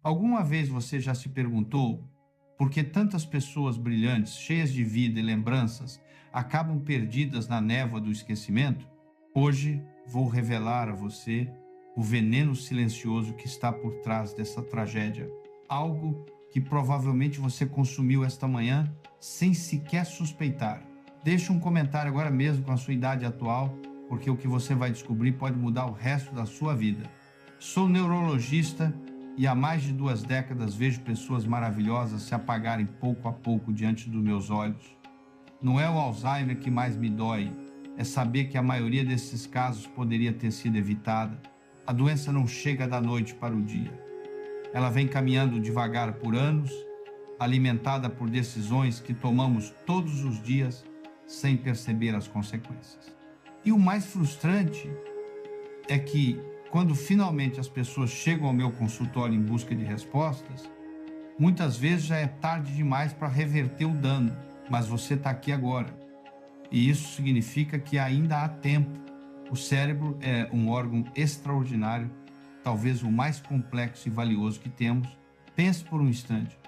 Alguma vez você já se perguntou por que tantas pessoas brilhantes, cheias de vida e lembranças, acabam perdidas na névoa do esquecimento? Hoje vou revelar a você o veneno silencioso que está por trás dessa tragédia. Algo que provavelmente você consumiu esta manhã sem sequer suspeitar. Deixe um comentário agora mesmo com a sua idade atual, porque o que você vai descobrir pode mudar o resto da sua vida. Sou neurologista e há mais de 2 décadas vejo pessoas maravilhosas se apagarem pouco a pouco diante dos meus olhos. Não é o Alzheimer que mais me dói, é saber que a maioria desses casos poderia ter sido evitada. A doença não chega da noite para o dia. Ela vem caminhando devagar por anos, alimentada por decisões que tomamos todos os dias sem perceber as consequências. E o mais frustrante é que, quando finalmente as pessoas chegam ao meu consultório em busca de respostas, muitas vezes já é tarde demais para reverter o dano, mas você está aqui agora. E isso significa que ainda há tempo. O cérebro é um órgão extraordinário, talvez o mais complexo e valioso que temos. Pense por um instante.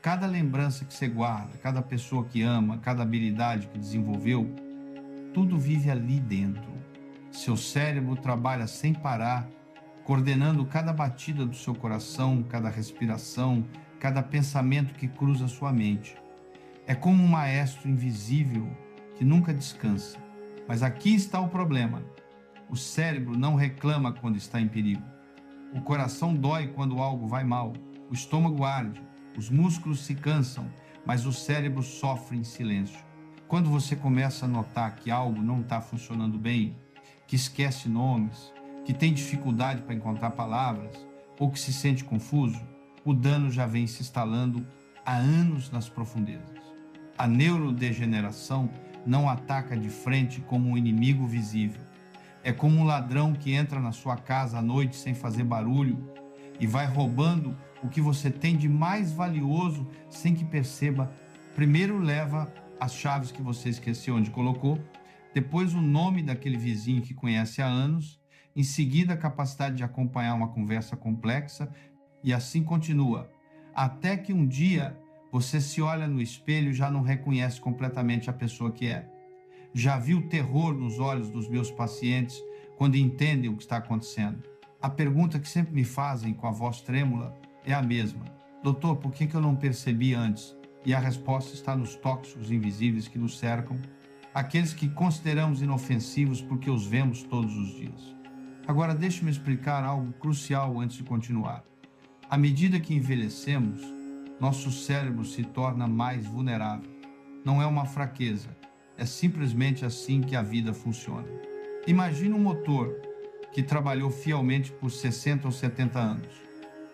Cada lembrança que você guarda, cada pessoa que ama, cada habilidade que desenvolveu, tudo vive ali dentro. Seu cérebro trabalha sem parar, coordenando cada batida do seu coração, cada respiração, cada pensamento que cruza sua mente. É como um maestro invisível que nunca descansa. Mas aqui está o problema. O cérebro não reclama quando está em perigo. O coração dói quando algo vai mal. O estômago arde. Os músculos se cansam, mas o cérebro sofre em silêncio. Quando você começa a notar que algo não está funcionando bem, que esquece nomes, que tem dificuldade para encontrar palavras, ou que se sente confuso, o dano já vem se instalando há anos nas profundezas. A neurodegeneração não ataca de frente como um inimigo visível. É como um ladrão que entra na sua casa à noite sem fazer barulho e vai roubando o que você tem de mais valioso sem que perceba. Primeiro leva as chaves que você esqueceu onde colocou, depois o nome daquele vizinho que conhece há anos, em seguida a capacidade de acompanhar uma conversa complexa e assim continua, até que um dia você se olha no espelho e já não reconhece completamente a pessoa que é. Já vi o terror nos olhos dos meus pacientes quando entendem o que está acontecendo. A pergunta que sempre me fazem com a voz trêmula é a mesma. Doutor, por que eu não percebi antes? E a resposta está nos tóxicos invisíveis que nos cercam, aqueles que consideramos inofensivos porque os vemos todos os dias. Agora deixe-me explicar algo crucial antes de continuar. À medida que envelhecemos, nosso cérebro se torna mais vulnerável. Não é uma fraqueza, é simplesmente assim que a vida funciona. Imagine um motor que trabalhou fielmente por 60 ou 70 anos.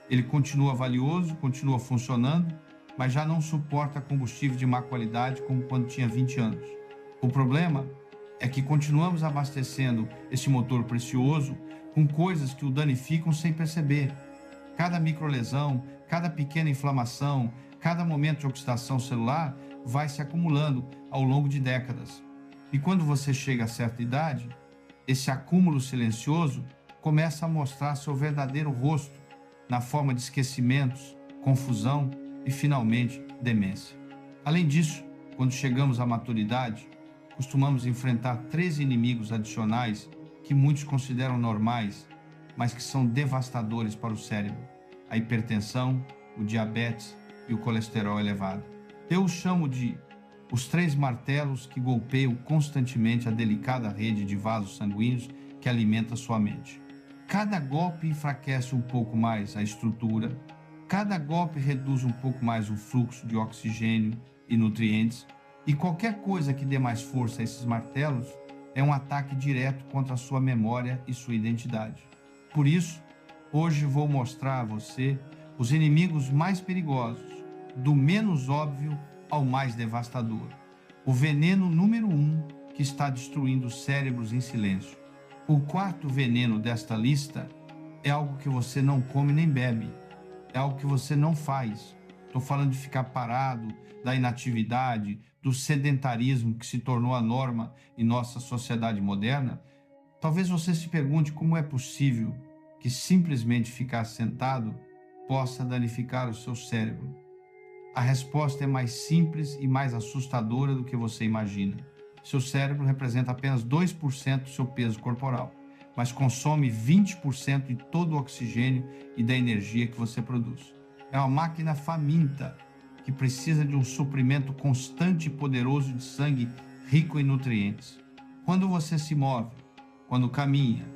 Ele continua valioso, continua funcionando, mas já não suporta combustível de má qualidade como quando tinha 20 anos. O problema é que continuamos abastecendo esse motor precioso com coisas que o danificam sem perceber. Cada microlesão, cada pequena inflamação, cada momento de oxidação celular vai se acumulando ao longo de décadas. E quando você chega a certa idade, esse acúmulo silencioso começa a mostrar seu verdadeiro rosto na forma de esquecimentos, confusão e, finalmente, demência. Além disso, quando chegamos à maturidade, costumamos enfrentar 3 inimigos adicionais que muitos consideram normais, mas que são devastadores para o cérebro: a hipertensão, o diabetes e o colesterol elevado. Eu os chamo de os 3 martelos que golpeiam constantemente a delicada rede de vasos sanguíneos que alimenta sua mente. Cada golpe enfraquece um pouco mais a estrutura, cada golpe reduz um pouco mais o fluxo de oxigênio e nutrientes, e qualquer coisa que dê mais força a esses martelos é um ataque direto contra a sua memória e sua identidade. Por isso, hoje vou mostrar a você os inimigos mais perigosos, do menos óbvio ao mais devastador. O veneno número 1 que está destruindo os cérebros em silêncio. O 4º veneno desta lista é algo que você não come nem bebe, é algo que você não faz. Estou falando de ficar parado, da inatividade, do sedentarismo que se tornou a norma em nossa sociedade moderna. Talvez você se pergunte como é possível que simplesmente ficar sentado possa danificar o seu cérebro. A resposta é mais simples e mais assustadora do que você imagina. Seu cérebro representa apenas 2% do seu peso corporal, mas consome 20% de todo o oxigênio e da energia que você produz. É uma máquina faminta que precisa de um suprimento constante e poderoso de sangue rico em nutrientes. Quando você se move, quando caminha,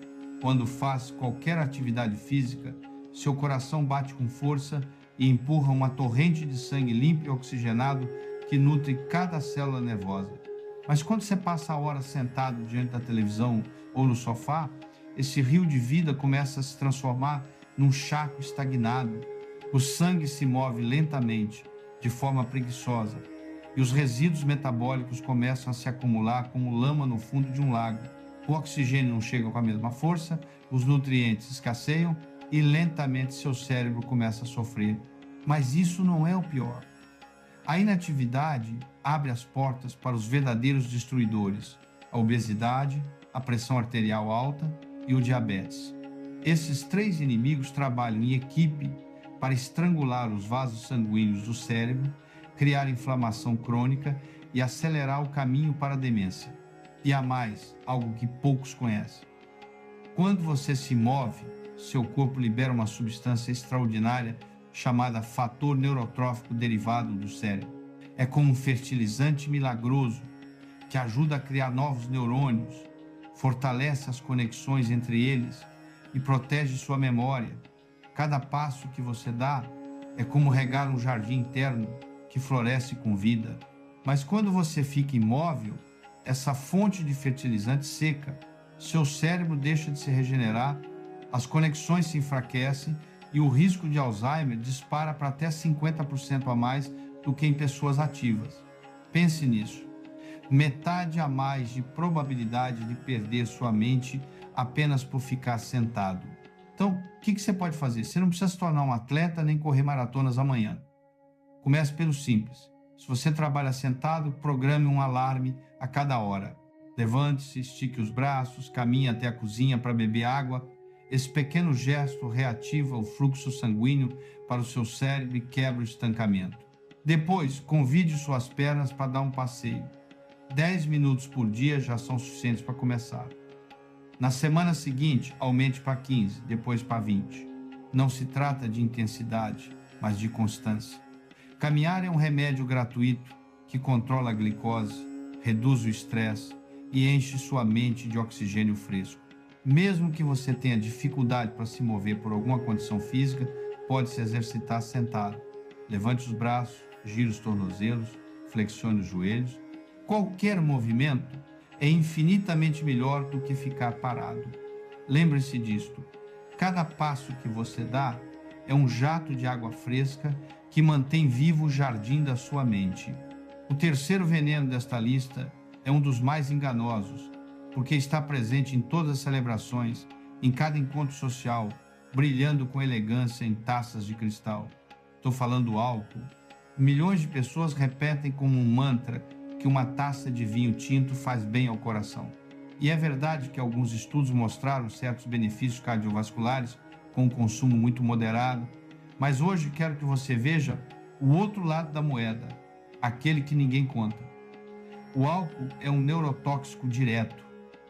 quando faz qualquer atividade física, seu coração bate com força e empurra uma torrente de sangue limpo e oxigenado que nutre cada célula nervosa. Mas quando você passa a hora sentado diante da televisão ou no sofá, esse rio de vida começa a se transformar num charco estagnado. O sangue se move lentamente, de forma preguiçosa, e os resíduos metabólicos começam a se acumular como lama no fundo de um lago. O oxigênio não chega com a mesma força, os nutrientes escasseiam e lentamente seu cérebro começa a sofrer. Mas isso não é o pior. A inatividade abre as portas para os verdadeiros destruidores: a obesidade, a pressão arterial alta e o diabetes. Esses três inimigos trabalham em equipe para estrangular os vasos sanguíneos do cérebro, criar inflamação crônica e acelerar o caminho para a demência. E há mais, algo que poucos conhecem. Quando você se move, seu corpo libera uma substância extraordinária chamada fator neurotrófico derivado do cérebro. É como um fertilizante milagroso que ajuda a criar novos neurônios, fortalece as conexões entre eles e protege sua memória. Cada passo que você dá é como regar um jardim interno que floresce com vida. Mas quando você fica imóvel, essa fonte de fertilizante seca, seu cérebro deixa de se regenerar, as conexões se enfraquecem e o risco de Alzheimer dispara para até 50% a mais do que em pessoas ativas. Pense nisso. Metade a mais de probabilidade de perder sua mente apenas por ficar sentado. Então, o que você pode fazer? Você não precisa se tornar um atleta nem correr maratonas amanhã. Comece pelo simples. Se você trabalha sentado, programe um alarme a cada hora. Levante-se, estique os braços, caminhe até a cozinha para beber água. Esse pequeno gesto reativa o fluxo sanguíneo para o seu cérebro e quebra o estancamento. Depois, convide suas pernas para dar um passeio. 10 minutos por dia já são suficientes para começar. Na semana seguinte, aumente para 15, depois para 20. Não se trata de intensidade, mas de constância. Caminhar é um remédio gratuito que controla a glicose, reduz o estresse e enche sua mente de oxigênio fresco. Mesmo que você tenha dificuldade para se mover por alguma condição física, pode se exercitar sentado. Levante os braços, gire os tornozelos, flexione os joelhos. Qualquer movimento é infinitamente melhor do que ficar parado. Lembre-se disto. Cada passo que você dá é um jato de água fresca que mantém vivo o jardim da sua mente. O terceiro veneno desta lista é um dos mais enganosos, porque está presente em todas as celebrações, em cada encontro social, brilhando com elegância em taças de cristal. Estou falando do álcool. Milhões de pessoas repetem como um mantra que uma taça de vinho tinto faz bem ao coração. E é verdade que alguns estudos mostraram certos benefícios cardiovasculares com um consumo muito moderado, mas hoje quero que você veja o outro lado da moeda, aquele que ninguém conta. O álcool é um neurotóxico direto.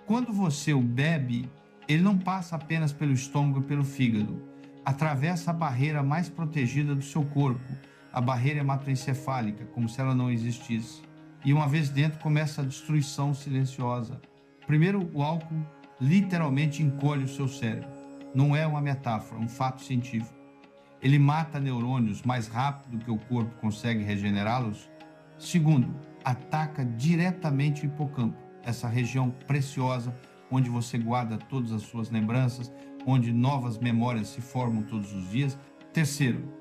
Quando você o bebe, ele não passa apenas pelo estômago e pelo fígado, atravessa a barreira mais protegida do seu corpo, a barreira hematoencefálica, como se ela não existisse. E uma vez dentro, começa a destruição silenciosa. Primeiro, o álcool literalmente encolhe o seu cérebro. Não é uma metáfora, é um fato científico. Ele mata neurônios mais rápido do que o corpo consegue regenerá-los. Segundo, ataca diretamente o hipocampo, essa região preciosa onde você guarda todas as suas lembranças, onde novas memórias se formam todos os dias. Terceiro,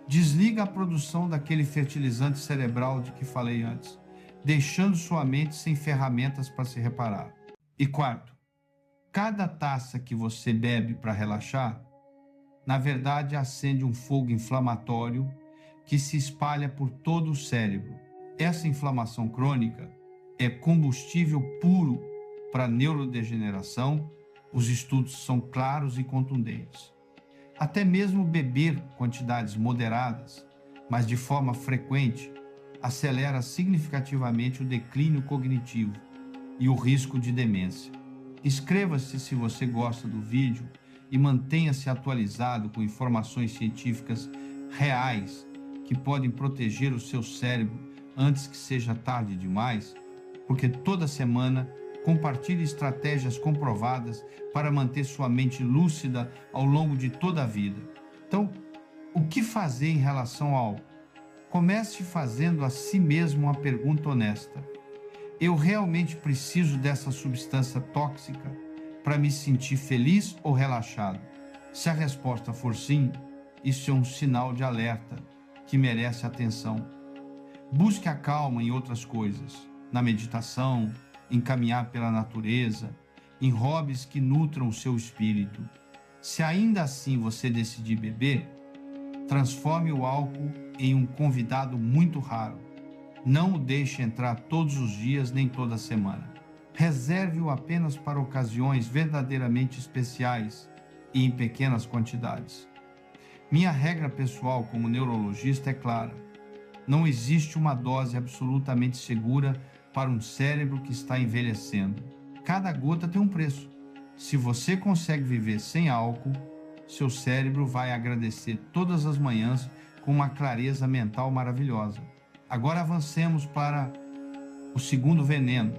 desliga a produção daquele fertilizante cerebral de que falei antes, deixando sua mente sem ferramentas para se reparar. E quarto, cada taça que você bebe para relaxar, na verdade acende um fogo inflamatório que se espalha por todo o cérebro. Essa inflamação crônica é combustível puro para a neurodegeneração. Os estudos são claros e contundentes. Até mesmo beber quantidades moderadas, mas de forma frequente, acelera significativamente o declínio cognitivo e o risco de demência. Inscreva-se se você gosta do vídeo e mantenha-se atualizado com informações científicas reais que podem proteger o seu cérebro antes que seja tarde demais, porque toda semana compartilhe estratégias comprovadas para manter sua mente lúcida ao longo de toda a vida. Então, o que fazer em relação ao álcool? Comece fazendo a si mesmo uma pergunta honesta. Eu realmente preciso dessa substância tóxica para me sentir feliz ou relaxado? Se a resposta for sim, isso é um sinal de alerta que merece atenção. Busque a calma em outras coisas, na meditação, em caminhar pela natureza, em hobbies que nutram o seu espírito. Se ainda assim você decidir beber, transforme o álcool em um convidado muito raro. Não o deixe entrar todos os dias nem toda semana. Reserve-o apenas para ocasiões verdadeiramente especiais e em pequenas quantidades. Minha regra pessoal como neurologista é clara. Não existe uma dose absolutamente segura para um cérebro que está envelhecendo. Cada gota tem um preço. Se você consegue viver sem álcool, seu cérebro vai agradecer todas as manhãs com uma clareza mental maravilhosa. Agora avancemos para o segundo veneno,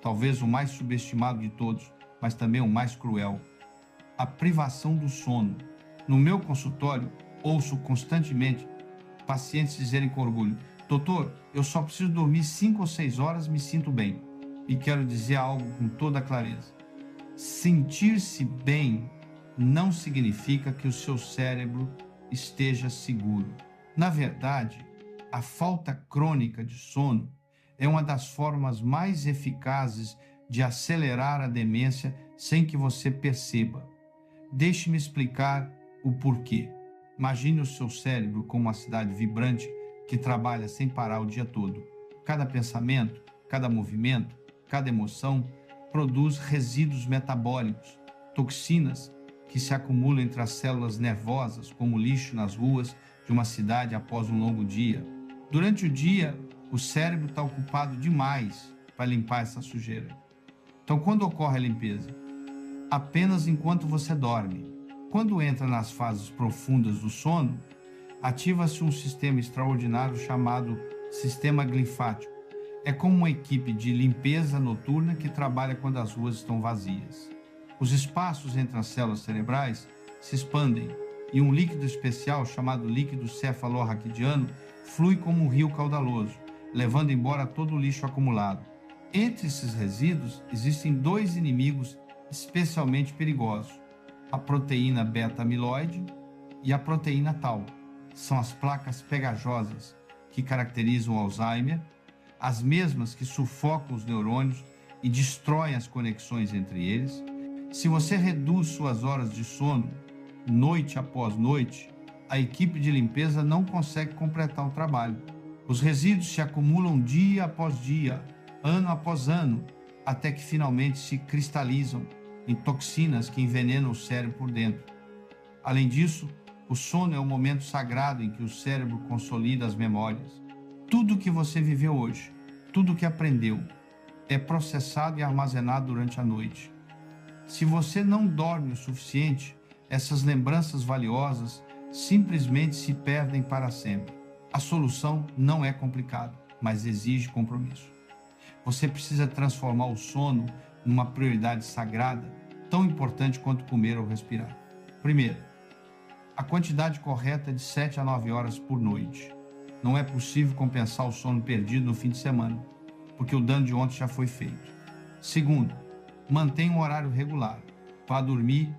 talvez o mais subestimado de todos, mas também o mais cruel: a privação do sono. No meu consultório, ouço constantemente pacientes dizerem com orgulho: doutor, eu só preciso dormir 5 ou 6 horas, me sinto bem. E quero dizer algo com toda clareza: sentir-se bem não significa que o seu cérebro esteja seguro. Na verdade, a falta crônica de sono é uma das formas mais eficazes de acelerar a demência sem que você perceba. Deixe-me explicar o porquê. Imagine o seu cérebro como uma cidade vibrante que trabalha sem parar o dia todo. Cada pensamento, cada movimento, cada emoção produz resíduos metabólicos, toxinas que se acumulam entre as células nervosas como lixo nas ruas de uma cidade após um longo dia. Durante o dia, o cérebro está ocupado demais para limpar essa sujeira. Então, quando ocorre a limpeza? Apenas enquanto você dorme. Quando entra nas fases profundas do sono, ativa-se um sistema extraordinário chamado sistema linfático. É como uma equipe de limpeza noturna que trabalha quando as ruas estão vazias. Os espaços entre as células cerebrais se expandem e um líquido especial chamado líquido cefalorraquidiano flui como um rio caudaloso, levando embora todo o lixo acumulado. Entre esses resíduos existem 2 inimigos especialmente perigosos: a proteína beta-amiloide e a proteína tau. São as placas pegajosas que caracterizam o Alzheimer, as mesmas que sufocam os neurônios e destroem as conexões entre eles. Se você reduz suas horas de sono, noite após noite, a equipe de limpeza não consegue completar o trabalho. Os resíduos se acumulam dia após dia, ano após ano, até que finalmente se cristalizam em toxinas que envenenam o cérebro por dentro. Além disso, o sono é o momento sagrado em que o cérebro consolida as memórias. Tudo o que você viveu hoje, tudo o que aprendeu, é processado e armazenado durante a noite. Se você não dorme o suficiente, essas lembranças valiosas simplesmente se perdem para sempre. A solução não é complicada, mas exige compromisso. Você precisa transformar o sono numa prioridade sagrada, tão importante quanto comer ou respirar. Primeiro, a quantidade correta é de 7 a 9 horas por noite. Não é possível compensar o sono perdido no fim de semana, porque o dano de ontem já foi feito. Segundo, mantenha um horário regular. Vá dormir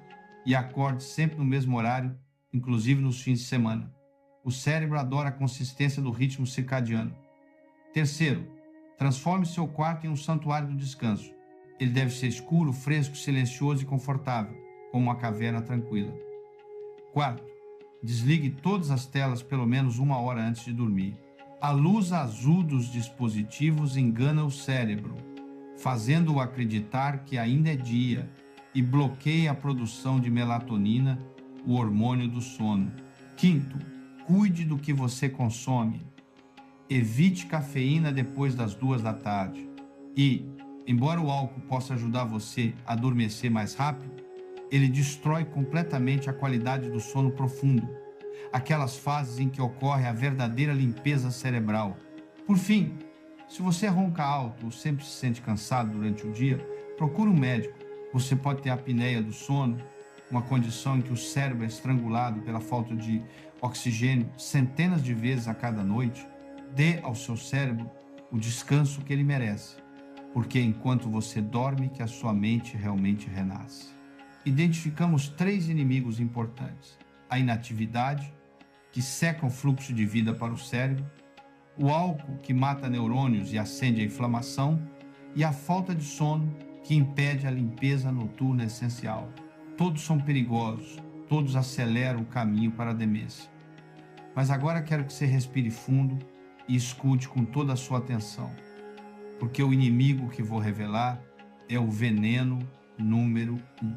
e acorde sempre no mesmo horário, inclusive nos fins de semana. O cérebro adora a consistência do ritmo circadiano. Terceiro, transforme seu quarto em um santuário do descanso. Ele deve ser escuro, fresco, silencioso e confortável, como uma caverna tranquila. Quarto, desligue todas as telas pelo menos 1 hora antes de dormir. A luz azul dos dispositivos engana o cérebro, fazendo-o acreditar que ainda é dia, e bloqueia a produção de melatonina, o hormônio do sono. Quinto, cuide do que você consome. Evite cafeína depois das 2 da tarde. E, embora o álcool possa ajudar você a adormecer mais rápido, ele destrói completamente a qualidade do sono profundo, aquelas fases em que ocorre a verdadeira limpeza cerebral. Por fim, se você ronca alto ou sempre se sente cansado durante o dia, procure um médico. Você pode ter apneia do sono, uma condição em que o cérebro é estrangulado pela falta de oxigênio centenas de vezes a cada noite. Dê ao seu cérebro o descanso que ele merece, porque é enquanto você dorme que a sua mente realmente renasce. Identificamos 3 inimigos importantes: a inatividade, que seca o fluxo de vida para o cérebro, o álcool, que mata neurônios e acende a inflamação, e a falta de sono, que impede a limpeza noturna essencial. Todos são perigosos, todos aceleram o caminho para a demência. Mas agora quero que você respire fundo e escute com toda a sua atenção, porque o inimigo que vou revelar é o veneno número 1.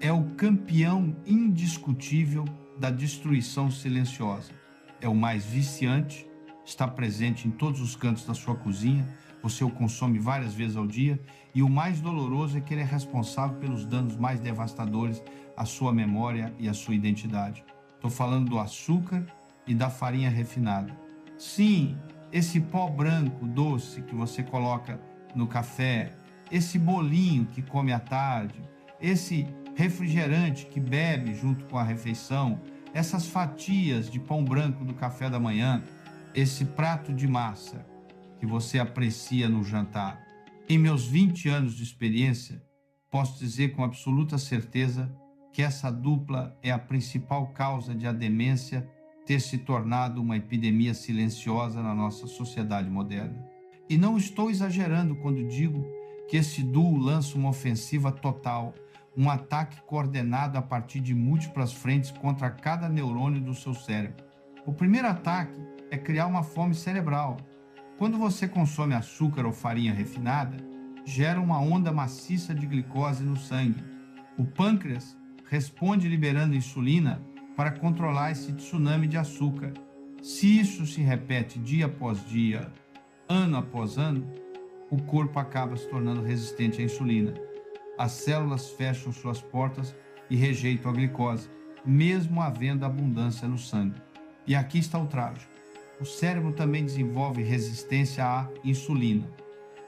É o campeão indiscutível da destruição silenciosa. É o mais viciante, está presente em todos os cantos da sua cozinha, você o consome várias vezes ao dia, e o mais doloroso é que ele é responsável pelos danos mais devastadores à sua memória e à sua identidade. Estou falando do açúcar e da farinha refinada. Sim, esse pó branco doce que você coloca no café, esse bolinho que come à tarde, esse refrigerante que bebe junto com a refeição, essas fatias de pão branco do café da manhã, esse prato de massa que você aprecia no jantar. Em meus 20 anos de experiência, posso dizer com absoluta certeza que essa dupla é a principal causa de a demência ter se tornado uma epidemia silenciosa na nossa sociedade moderna. E não estou exagerando quando digo que esse duo lança uma ofensiva total, um ataque coordenado a partir de múltiplas frentes contra cada neurônio do seu cérebro. O primeiro ataque é criar uma fome cerebral. Quando você consome açúcar ou farinha refinada, gera uma onda maciça de glicose no sangue. O pâncreas responde liberando insulina para controlar esse tsunami de açúcar. Se isso se repete dia após dia, ano após ano, o corpo acaba se tornando resistente à insulina. As células fecham suas portas e rejeitam a glicose, mesmo havendo abundância no sangue. E aqui está o trágico. O cérebro também desenvolve resistência à insulina.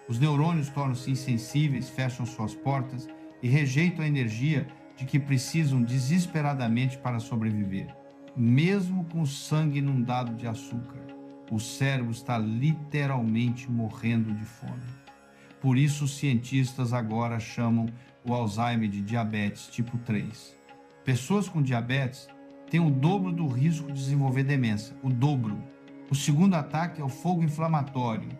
Os neurônios tornam-se insensíveis, fecham suas portas e rejeitam a energia de que precisam desesperadamente para sobreviver. Mesmo com o sangue inundado de açúcar, o cérebro está literalmente morrendo de fome. Por isso, os cientistas agora chamam o Alzheimer de diabetes tipo 3. Pessoas com diabetes têm o dobro do risco de desenvolver demência, o dobro. O segundo ataque é o fogo inflamatório.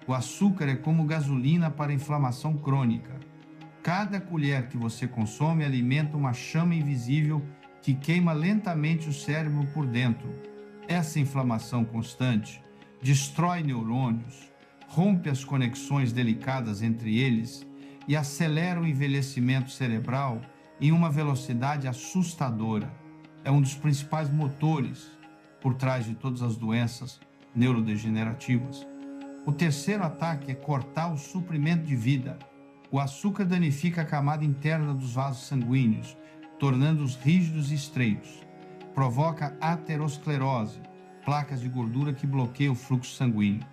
O açúcar é como gasolina para a inflamação crônica. Cada colher que você consome alimenta uma chama invisível que queima lentamente o cérebro por dentro. Essa inflamação constante destrói neurônios, rompe as conexões delicadas entre eles e acelera o envelhecimento cerebral em uma velocidade assustadora. É um dos principais motores por trás de todas as doenças neurodegenerativas. O terceiro ataque é cortar o suprimento de vida. O açúcar danifica a camada interna dos vasos sanguíneos, tornando-os rígidos e estreitos. Provoca aterosclerose, placas de gordura que bloqueiam o fluxo sanguíneo.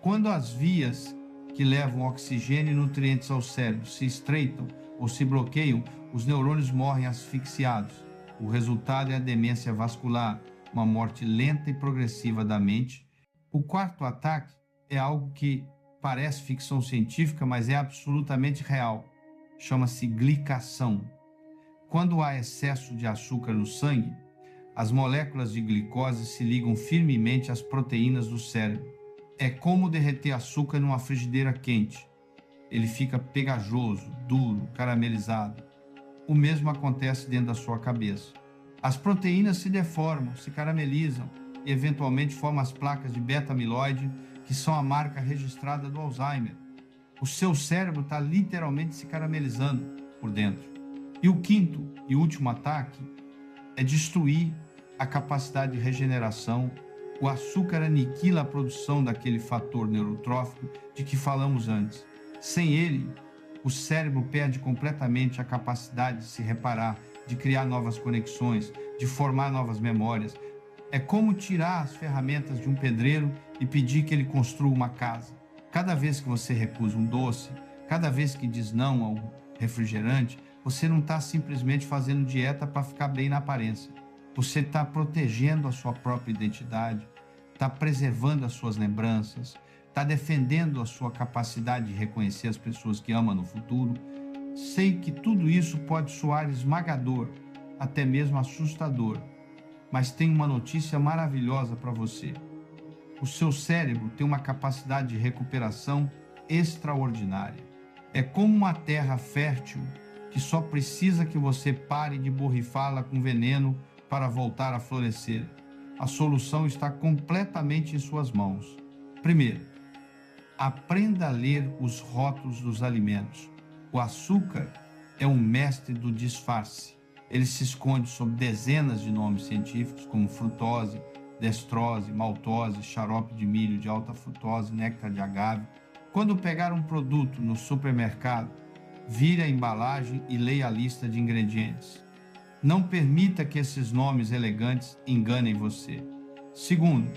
Quando as vias que levam oxigênio e nutrientes ao cérebro se estreitam ou se bloqueiam, os neurônios morrem asfixiados. O resultado é a demência vascular, uma morte lenta e progressiva da mente. O quarto ataque é algo que parece ficção científica, mas é absolutamente real. Chama-se glicação. Quando há excesso de açúcar no sangue, as moléculas de glicose se ligam firmemente às proteínas do cérebro. É como derreter açúcar numa frigideira quente. Ele fica pegajoso, duro, caramelizado. O mesmo acontece dentro da sua cabeça. As proteínas se deformam, se caramelizam e eventualmente formam as placas de beta-amiloide, que são a marca registrada do Alzheimer. O seu cérebro está literalmente se caramelizando por dentro. E o quinto e último ataque é destruir a capacidade de regeneração. O açúcar aniquila a produção daquele fator neurotrófico de que falamos antes. Sem ele, o cérebro perde completamente a capacidade de se reparar, de criar novas conexões, de formar novas memórias. É como tirar as ferramentas de um pedreiro e pedir que ele construa uma casa. Cada vez que você recusa um doce, cada vez que diz não a um refrigerante, você não está simplesmente fazendo dieta para ficar bem na aparência. Você está protegendo a sua própria identidade, está preservando as suas lembranças, está defendendo a sua capacidade de reconhecer as pessoas que ama no futuro. Sei que tudo isso pode soar esmagador, até mesmo assustador, mas tem uma notícia maravilhosa para você. O seu cérebro tem uma capacidade de recuperação extraordinária. É como uma terra fértil que só precisa que você pare de borrifá-la com veneno para voltar a florescer. A solução está completamente em suas mãos. Primeiro, aprenda a ler os rótulos dos alimentos. O açúcar é um mestre do disfarce. Ele se esconde sob dezenas de nomes científicos, como frutose, destrose, maltose, xarope de milho de alta frutose, néctar de agave. Quando pegar um produto no supermercado, vire a embalagem e leia a lista de ingredientes. Não permita que esses nomes elegantes enganem você. Segundo,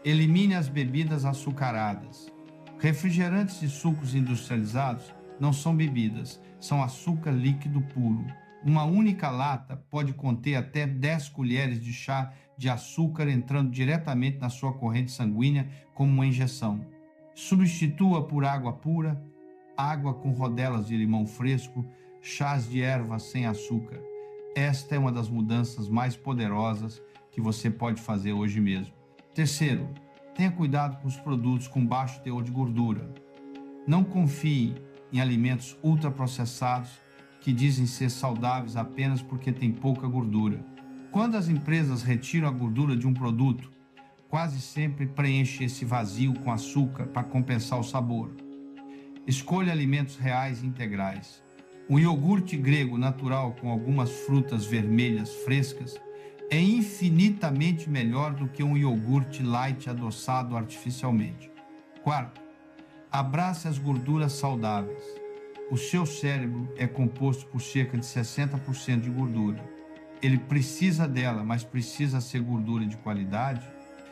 elimine as bebidas açucaradas. Refrigerantes e sucos industrializados não são bebidas, são açúcar líquido puro. Uma única lata pode conter até 10 colheres de chá de açúcar entrando diretamente na sua corrente sanguínea como uma injeção. Substitua por água pura, água com rodelas de limão fresco, chás de ervas sem açúcar. Esta é uma das mudanças mais poderosas que você pode fazer hoje mesmo. Terceiro, tenha cuidado com os produtos com baixo teor de gordura. Não confie em alimentos ultraprocessados que dizem ser saudáveis apenas porque tem pouca gordura. Quando as empresas retiram a gordura de um produto, quase sempre preenche esse vazio com açúcar para compensar o sabor. Escolha alimentos reais e integrais. Um iogurte grego natural com algumas frutas vermelhas frescas é infinitamente melhor do que um iogurte light adoçado artificialmente. Quarto, abrace as gorduras saudáveis. O seu cérebro é composto por cerca de 60% de gordura. Ele precisa dela, mas precisa ser gordura de qualidade.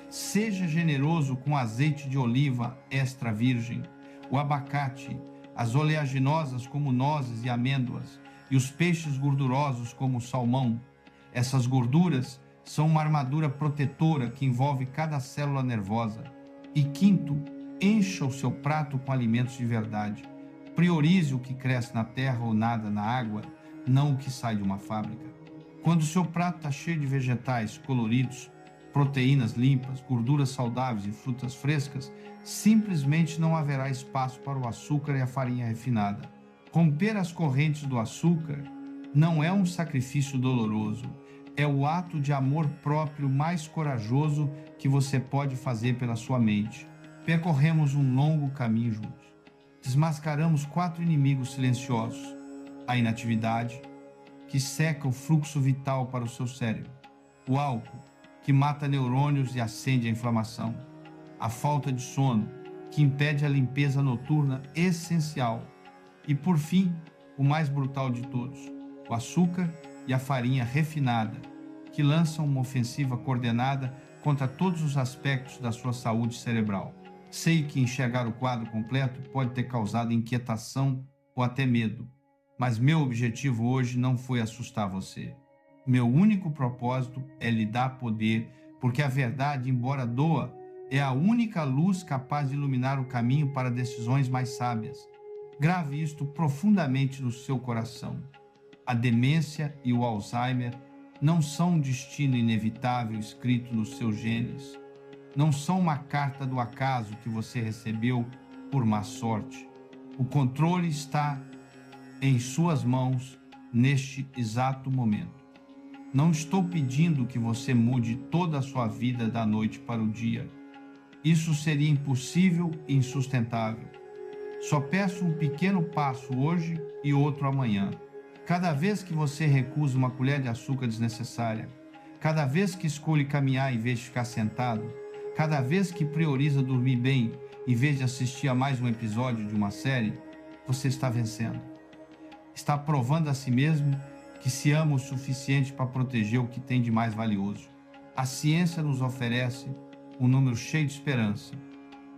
Seja generoso com azeite de oliva extra virgem, o abacate, as oleaginosas como nozes e amêndoas, e os peixes gordurosos como o salmão. Essas gorduras são uma armadura protetora que envolve cada célula nervosa. E quinto, encha o seu prato com alimentos de verdade. Priorize o que cresce na terra ou nada na água, não o que sai de uma fábrica. Quando o seu prato está cheio de vegetais coloridos, proteínas limpas, gorduras saudáveis e frutas frescas, simplesmente não haverá espaço para o açúcar e a farinha refinada. Romper as correntes do açúcar não é um sacrifício doloroso, é o ato de amor próprio mais corajoso que você pode fazer pela sua mente. Percorremos um longo caminho juntos. Desmascaramos 4 inimigos silenciosos: a inatividade, que seca o fluxo vital para o seu cérebro; o álcool, que mata neurônios e acende a inflamação; a falta de sono, que impede a limpeza noturna essencial; e, por fim, o mais brutal de todos, o açúcar e a farinha refinada, que lançam uma ofensiva coordenada contra todos os aspectos da sua saúde cerebral. Sei que enxergar o quadro completo pode ter causado inquietação ou até medo, mas meu objetivo hoje não foi assustar você. Meu único propósito é lhe dar poder, porque a verdade, embora doa, é a única luz capaz de iluminar o caminho para decisões mais sábias. Grave isto profundamente no seu coração. A demência e o Alzheimer não são um destino inevitável escrito nos seus genes. Não são uma carta do acaso que você recebeu por má sorte. O controle está em suas mãos neste exato momento. Não estou pedindo que você mude toda a sua vida da noite para o dia. Isso seria impossível e insustentável. Só peço um pequeno passo hoje e outro amanhã. Cada vez que você recusa uma colher de açúcar desnecessária, cada vez que escolhe caminhar em vez de ficar sentado, cada vez que prioriza dormir bem em vez de assistir a mais um episódio de uma série, você está vencendo. Está provando a si mesmo que se ama o suficiente para proteger o que tem de mais valioso. A ciência nos oferece um número cheio de esperança.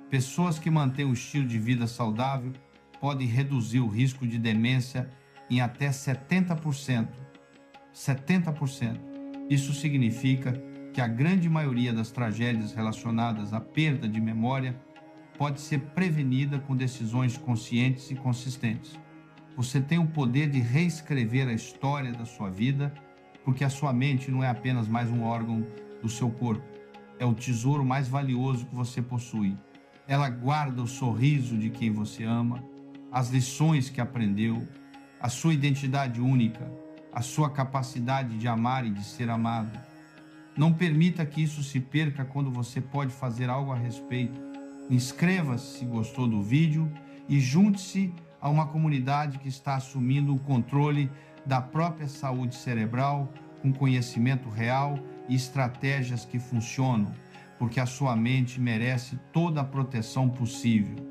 Pessoas que mantêm um estilo de vida saudável podem reduzir o risco de demência em até 70%. 70%. Isso significa que a grande maioria das tragédias relacionadas à perda de memória pode ser prevenida com decisões conscientes e consistentes. Você tem o poder de reescrever a história da sua vida, porque a sua mente não é apenas mais um órgão do seu corpo, é o tesouro mais valioso que você possui. Ela guarda o sorriso de quem você ama, as lições que aprendeu, a sua identidade única, a sua capacidade de amar e de ser amado. Não permita que isso se perca quando você pode fazer algo a respeito. Inscreva-se se gostou do vídeo e junte-se a uma comunidade que está assumindo o controle da própria saúde cerebral com conhecimento real e estratégias que funcionam, porque a sua mente merece toda a proteção possível.